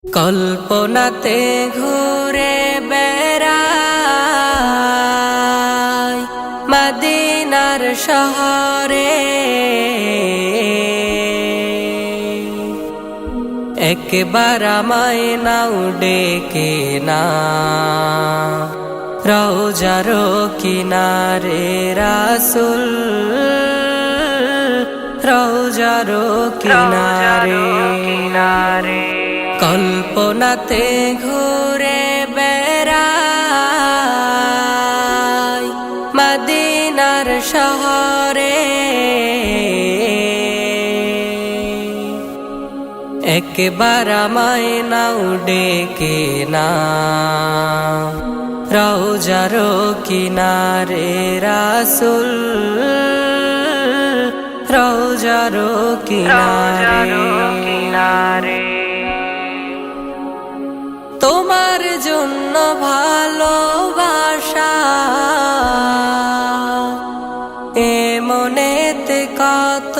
কল্পনাতে ঘুরে বেড়াই মদিনার শহরে, একবার আমায় নাও ডেকে না রওজার কিনারে রাসূল, রওজার কিনারে। কল্পনাতে ঘুরে বেড়াই মদিনার শহরে, একবার আমায় নাও ডেকে না রওজার কিনারে রাসূল, রওজার কিনারে। তোমার জন্য ভালোবাসা এ মনেতে কত,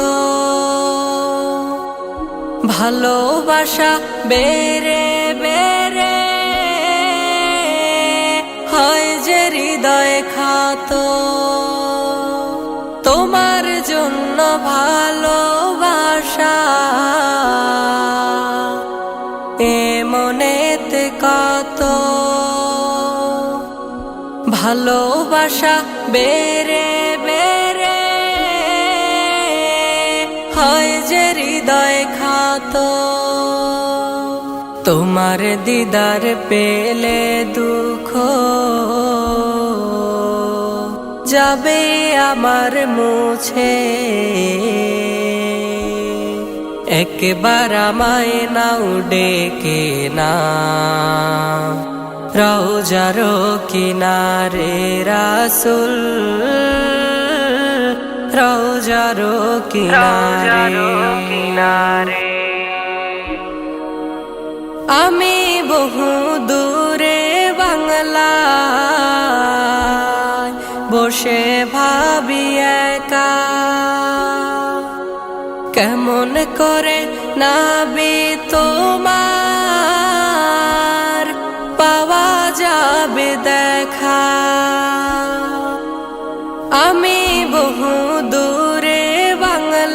ভালোবাসা বেড়ে বেড়ে হয় যে হৃদয় ক্ষত। তোমার জন্য ভালোবাসা এ মনেতে কত, ভালোবাসা বেড়ে বেড়ে হয় যে হৃদয় ক্ষত। তোমার দিদার পেলে দুঃখ যাবে আমার মুছে, একবার আমায় নাও ডেকে না রওজার কিনারে রাসূল, রওজার কিনারে। আমি বহু দূরে বাংলায় বসে ভাবি একা, কেমন করে নাবি তোমার পাওয়া যাবে দেখা। আমি বহু দূরে বাংলায়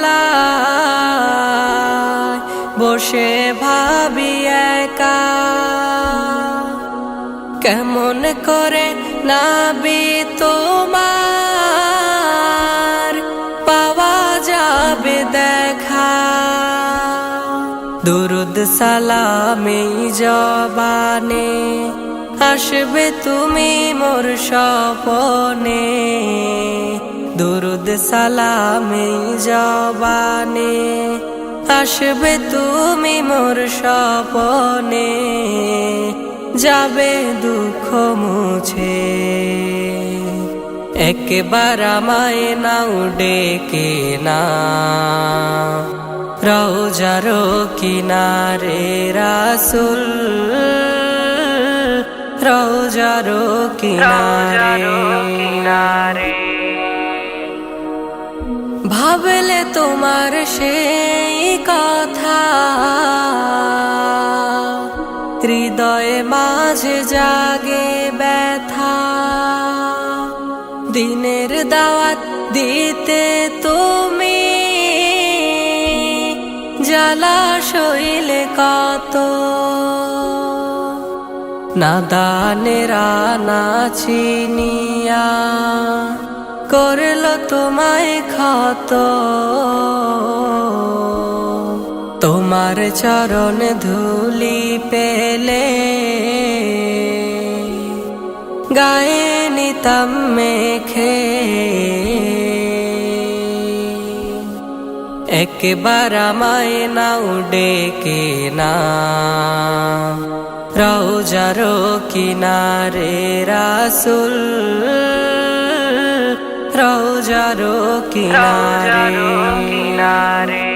বসে ভাবি একা, কেমন করে নাবি তোমার পাওয়া যাবে দেখা। দুরুদ সালামে জবানে আসবে তুমি মোর স্বপনে, দুরুদ সালামে জবানে আসবে তুমি মোর স্বপনে, যাবে দুঃখ মুছে, একবার আমায় নাও ডেকে না রওজার কিনারে রাসূল, রওজার কিনারে। ভাবলে তোমার সেই কথা হৃদয়ে মাঝে জাগে ব্যথা, দিনের দাওয়াত দিতে তুমি জ্বালা সইলে কত, নাদানেরা না চিনিয়া করলো তোমায় ক্ষত। তোমার চরণ ধুলি পেলে গায়ে নিতাম মেখে, একবার আমায় নাও ডেকে না রওজার কিনারে রাসূল, রওজার কিনারে।